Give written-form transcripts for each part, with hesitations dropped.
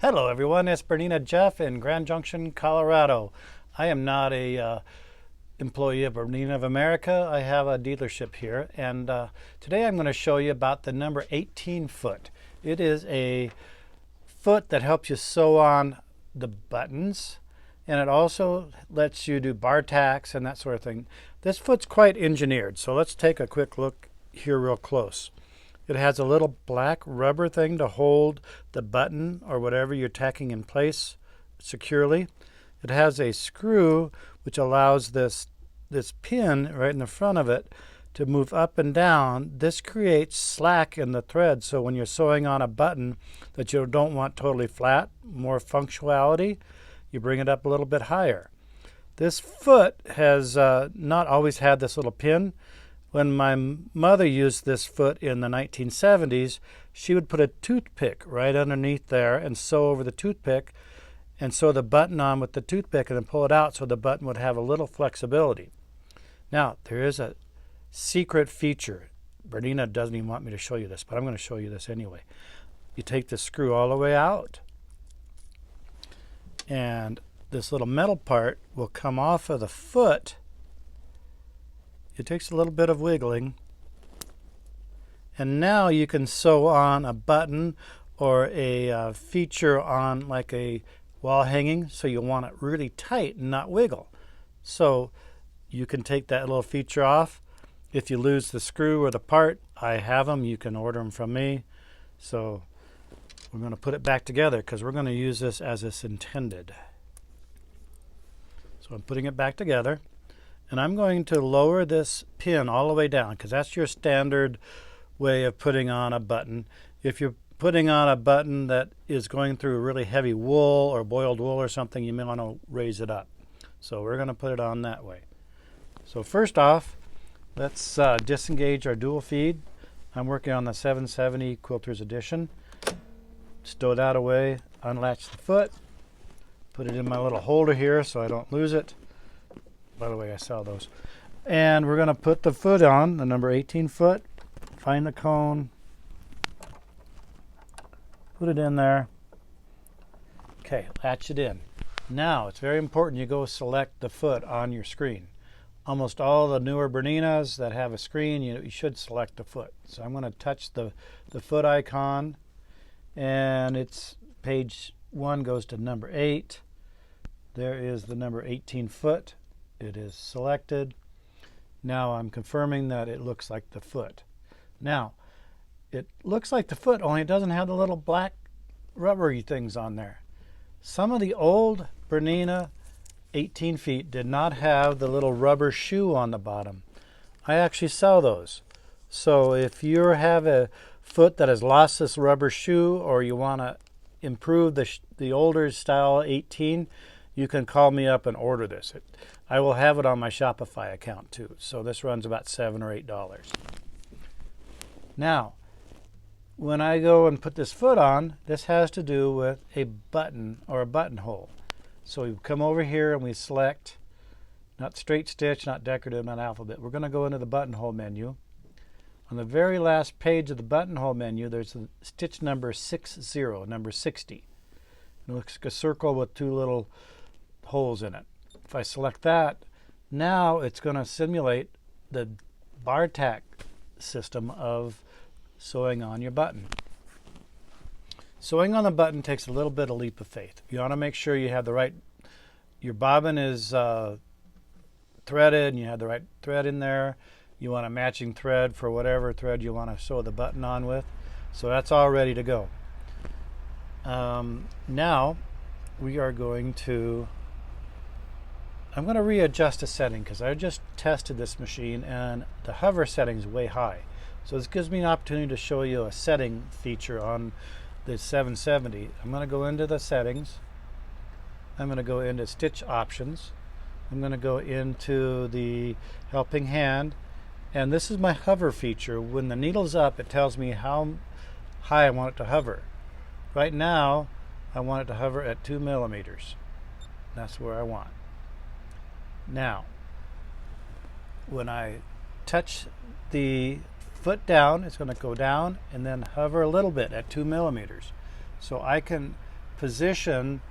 Hello everyone, it's Bernina Jeff in Grand Junction, Colorado. I am not a employee of Bernina of America. I have a dealership here, and today I'm going to show you about the number 18 foot. It is a foot that helps you sew on the buttons, and it also lets you do bar tacks and that sort of thing. This foot's quite engineered, so let's take a quick look here real close. It has a little black rubber thing to hold the button or whatever you're tacking in place securely. It has a screw which allows this pin right in the front of it to move up and down. This creates slack in the thread, so when you're sewing on a button that you don't want totally flat, more functionality, you bring it up a little bit higher. This foot has not always had this little pin. When my mother used this foot in the 1970s, she would put a toothpick right underneath there and sew over the toothpick and sew the button on with the toothpick and then pull it out so the button would have a little flexibility. Now, there is a secret feature. Bernina doesn't even want me to show you this, but I'm going to show you this anyway. You take the screw all the way out, and this little metal part will come off of the foot. It takes a little bit of wiggling, and now you can sew on a button or a feature on like a wall hanging, so you want it really tight and not wiggle. So you can take that little feature off. If you lose the screw or the part, I have them. You can order them from me. So we're going to put it back together because we're going to use this as it's intended. So I'm putting it back together. And I'm going to lower this pin all the way down because that's your standard way of putting on a button. If you're putting on a button that is going through really heavy wool or boiled wool or something, you may want to raise it up. So we're going to put it on that way. So first off, let's disengage our dual feed. I'm working on the 770 Quilters Edition. Stow that away, unlatch the foot, put it in my little holder here so I don't lose it. By the way, I sell those. And we're going to put the foot on, the number 18 foot. Find the cone. Put it in there. Okay, latch it in. Now, it's very important you go select the foot on your screen. Almost all the newer Berninas that have a screen, you should select the foot. So I'm going to touch the foot icon, and it's page 1 goes to number 8. There is the number 18 foot. It is selected. Now I'm confirming that it looks like the foot. Now, it looks like the foot, only it doesn't have the little black rubbery things on there. Some of the old Bernina 18 feet did not have the little rubber shoe on the bottom. I actually sell those. So if you have a foot that has lost this rubber shoe, or you want to improve the older style 18, you can call me up and order this. I will have it on my Shopify account too. So this runs about $7 or $8. Now, when I go and put this foot on, this has to do with a button or a buttonhole. So we come over here and we select not straight stitch, not decorative, not alphabet. We're going to go into the buttonhole menu. On the very last page of the buttonhole menu, there's a stitch number 60, number 60. It looks like a circle with 2 little holes in it. If I select that, now it's going to simulate the bar tack system of sewing on your button. Sewing on the button takes a little bit of leap of faith. You want to make sure you have the right, your bobbin is threaded and you have the right thread in there. You want a matching thread for whatever thread you want to sew the button on with. So that's all ready to go. Now we are going to I'm going to readjust a setting because I just tested this machine and the hover setting is way high. So this gives me an opportunity to show you a setting feature on the 770. I'm going to go into the settings. I'm going to go into stitch options. I'm going to go into the helping hand. And this is my hover feature. When the needle's up, it tells me how high I want it to hover. Right now, I want it to hover at 2 millimeters. That's where I want. Now, when I touch the foot down, it's going to go down and then hover a little bit at 2 millimeters. So I can position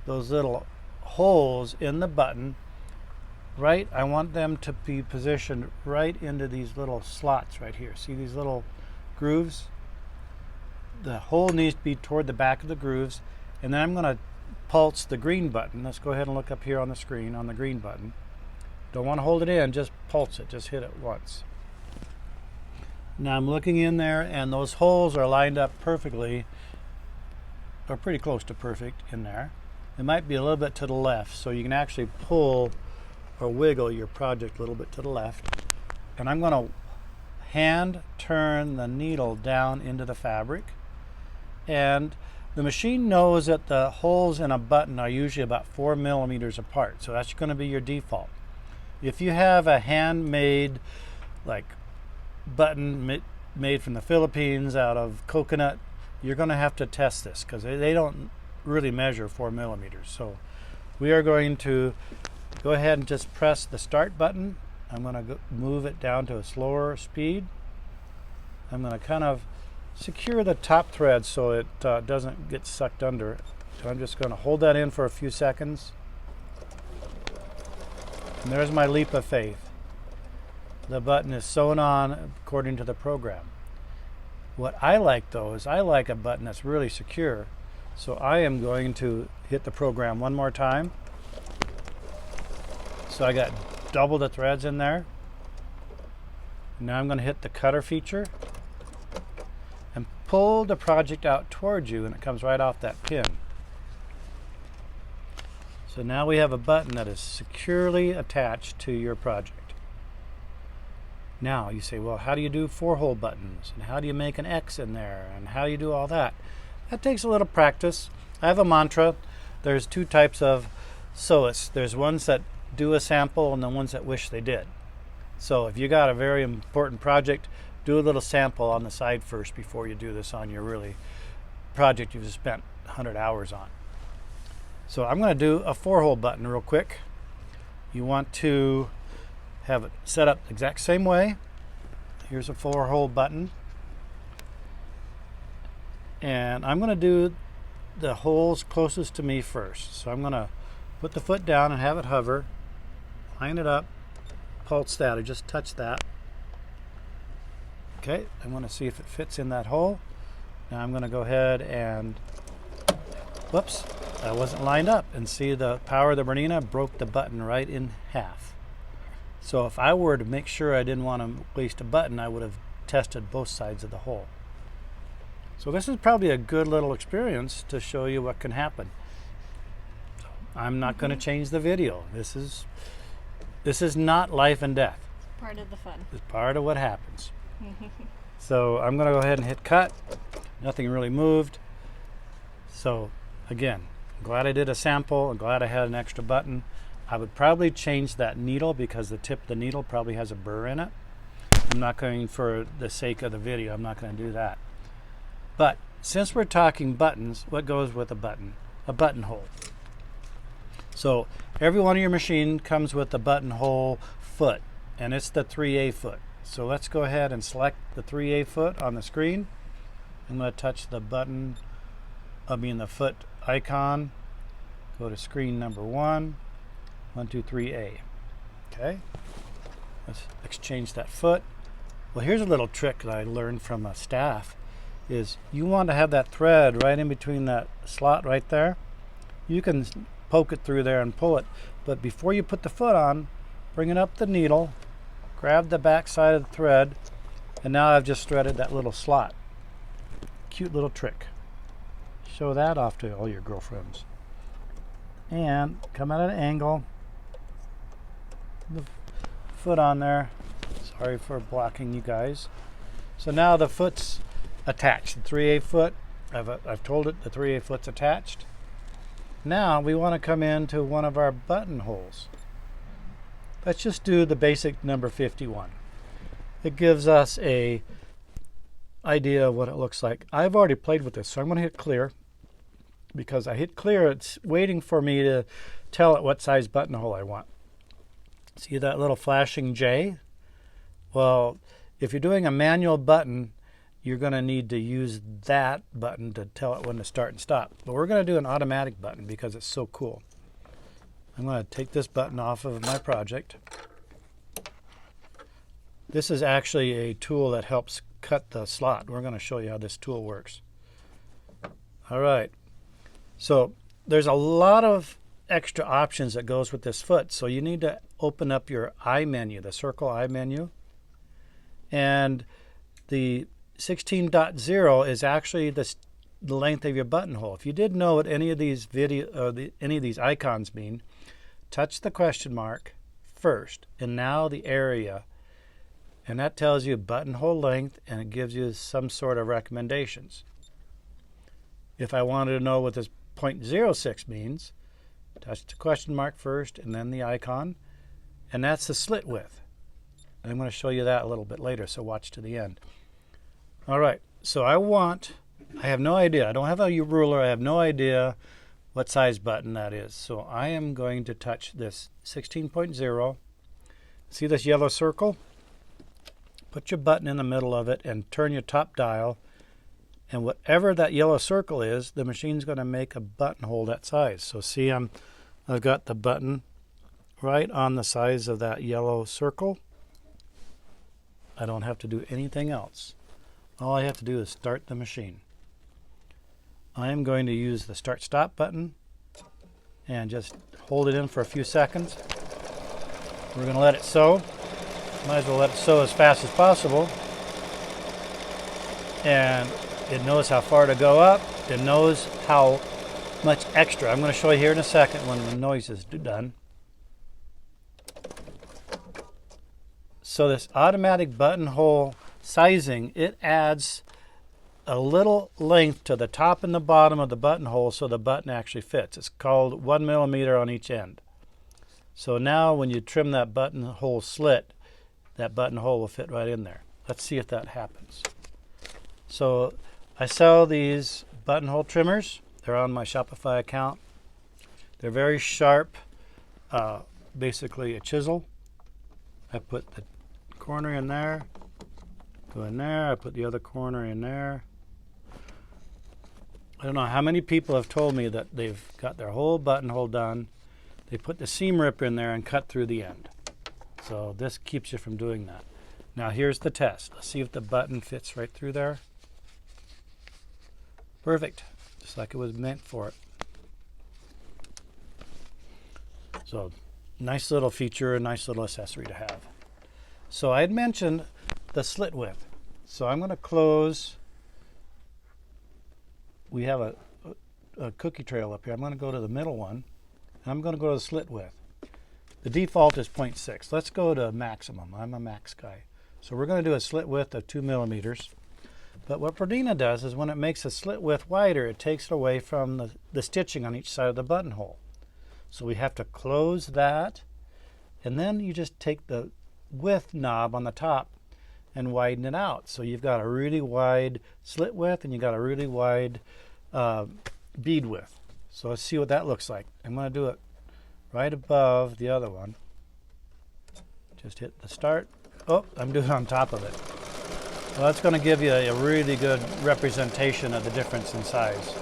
those little holes in the button right. I want them to be positioned right into these little slots right here. See these little grooves? The hole needs to be toward the back of the grooves, and then I'm going to pulse the green button. Let's go ahead and look up here on the screen on the green button. Don't want to hold it in, just pulse it, just hit it once. Now I'm looking in there, and those holes are lined up perfectly, or pretty close to perfect in there. It might be a little bit to the left, so you can actually pull or wiggle your project a little bit to the left. And I'm going to hand turn the needle down into the fabric, and the machine knows that the holes in a button are usually about 4 millimeters apart, so that's going to be your default. If you have a handmade like button made from the Philippines out of coconut, you're going to have to test this because they don't really measure 4 millimeters. So we are going to go ahead and just press the start button. I'm going to move it down to a slower speed. I'm going to kind of secure the top thread so it doesn't get sucked under. So I'm just going to hold that in for a few seconds. And there's my leap of faith. The button is sewn on according to the program. What I like though is I like a button that's really secure. So I am going to hit the program one more time. So I got double the threads in there. Now I'm going to hit the cutter feature and pull the project out towards you, and it comes right off that pin. So now we have a button that is securely attached to your project. Now you say, well, how do you do 4-hole buttons? And how do you make an X in there? And how do you do all that? That takes a little practice. I have a mantra. There's 2 types of sewists. There's ones that do a sample and the ones that wish they did. So if you got a very important project, do a little sample on the side first before you do this on your really project you've spent 100 hours on. So I'm going to do a 4-hole button real quick. You want to have it set up the exact same way. Here's a 4-hole button. And I'm going to do the holes closest to me first. So I'm going to put the foot down and have it hover, line it up, pulse that, or just touch that. Okay, I want to see if it fits in that hole. Now I'm going to go ahead and, whoops, that wasn't lined up. And see, the power of the Bernina broke the button right in half. So if I were to make sure I didn't want to waste a button, I would have tested both sides of the hole. So this is probably a good little experience to show you what can happen. So I'm not going to change the video. This is not life and death. It's part of the fun. It's part of what happens. So I'm going to go ahead and hit cut. Nothing really moved. So again, I'm glad I did a sample. I'm glad I had an extra button. I would probably change that needle because the tip of the needle probably has a burr in it. I'm not going, for the sake of the video, I'm not going to do that. But since we're talking buttons, what goes with a button? A buttonhole. So every one of your machine comes with a buttonhole foot, and it's the 3A foot. So let's go ahead and select the 3A foot on the screen. I'm going to touch the button, the foot icon. Go to screen number 1, 1, 2, 3A. Okay, let's exchange that foot. Well, here's a little trick that I learned from a staff. Is you want to have that thread right in between that slot right there. You can poke it through there and pull it, but before you put the foot on, bring it up the needle, grab the back side of the thread, and now I've just threaded that little slot. Cute little trick. Show that off to all your girlfriends. And come at an angle, the foot on there. Sorry for blocking you guys. So now the foot's attached, the 3A foot. I've told it the 3A foot's attached. Now we want to come into one of our buttonholes. Let's just do the basic number 51. It gives us a idea of what it looks like. I've already played with this, so I'm going to hit clear. Because I hit clear, it's waiting for me to tell it what size buttonhole I want. See that little flashing J? Well, if you're doing a manual button, you're going to need to use that button to tell it when to start and stop. But we're going to do an automatic button because it's so cool. I'm going to take this button off of my project. This is actually a tool that helps cut the slot. We're going to show you how this tool works. All right. So there's a lot of extra options that goes with this foot. So you need to open up your eye menu, the circle eye menu. And the 16.0 is actually the length of your buttonhole. If you didn't know what any of these any of these icons mean, touch the question mark first, and now the area, and that tells you buttonhole length, and it gives you some sort of recommendations. If I wanted to know what this 0.06 means, touch the question mark first, and then the icon, and that's the slit width. And I'm going to show you that a little bit later, so watch to the end. All right, so I have no idea. I don't have a ruler. I have no idea what size button that is. So I am going to touch this 16.0. See this yellow circle? Put your button in the middle of it and turn your top dial. And whatever that yellow circle is, the machine's going to make a buttonhole that size. So see, I've got the button right on the size of that yellow circle. I don't have to do anything else. All I have to do is start the machine. I am going to use the start stop button and just hold it in for a few seconds. We're going to let it sew. Might as well let it sew as fast as possible. And it knows how far to go up. It knows how much extra. I'm going to show you here in a second when the noise is done. So this automatic buttonhole sizing, it adds a little length to the top and the bottom of the buttonhole so the button actually fits. It's called 1 millimeter on each end. So now when you trim that buttonhole slit, that buttonhole will fit right in there. Let's see if that happens. So I sell these buttonhole trimmers. They're on my Shopify account. They're very sharp, basically a chisel. I put the corner in there, go in there, I put the other corner in there. I don't know how many people have told me that they've got their whole buttonhole done. They put the seam ripper in there and cut through the end. So this keeps you from doing that. Now here's the test. Let's see if the button fits right through there. Perfect, just like it was meant for it. So nice little feature, a nice little accessory to have. So I had mentioned the slit width. So I'm going to close. We have a cookie trail up here. I'm going to go to the middle one. And I'm going to go to the slit width. The default is 0.6. Let's go to maximum. I'm a max guy. So we're going to do a slit width of 2 millimeters. But what Bernina does is when it makes a slit width wider, it takes it away from the stitching on each side of the buttonhole. So we have to close that. And then you just take the width knob on the top and widen it out. So you've got a really wide slit width and you've got a really wide bead width. So let's see what that looks like. I'm going to do it right above the other one. Just hit the start. Oh, I'm doing it on top of it. Well, that's going to give you a really good representation of the difference in size.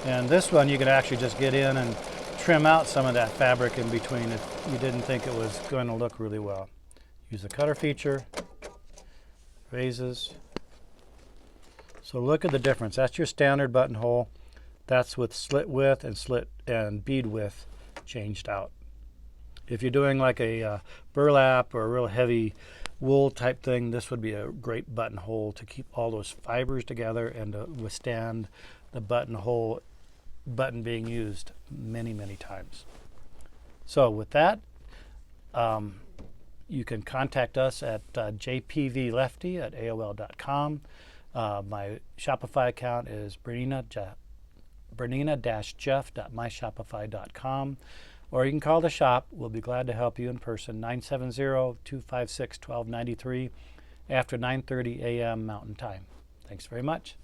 And this one you could actually just get in and trim out some of that fabric in between if you didn't think it was going to look really well. Use the cutter feature, raises. So look at the difference. That's your standard buttonhole. That's with slit width and bead width changed out. If you're doing like a burlap or a real heavy wool type thing, this would be a great buttonhole to keep all those fibers together and to withstand the button being used many, many times. So with that, you can contact us at Jpvlefty at AOL.com. My Shopify account is Bernina-jeff.myshopify.com. Or you can call the shop. We'll be glad to help you in person, 970-256-1293 after 9:30 a.m. Mountain Time. Thanks very much.